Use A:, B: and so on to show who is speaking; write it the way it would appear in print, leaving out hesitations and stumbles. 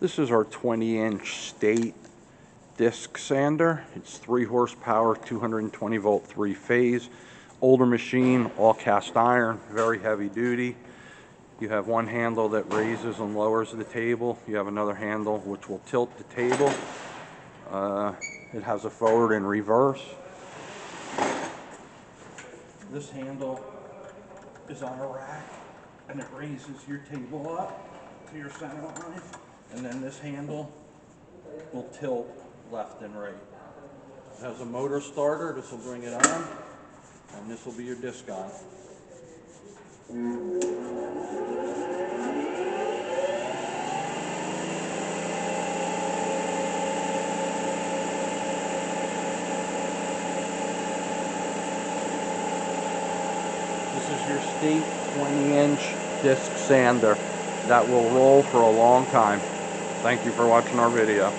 A: This is our 20-inch state disc sander. It's 3 horsepower, 220 volt, 3-phase. Older machine, all cast iron, very heavy duty. You have one handle that raises and lowers the table. You have another handle which will tilt the table. It has a forward and reverse. This handle is on a rack and it raises your table up to your center line. And then this handle will tilt left and right. It has a motor starter. This will bring it on, and this will be your disc on. This is your state 20-inch disc sander that will roll for a long time. Thank you for watching our video.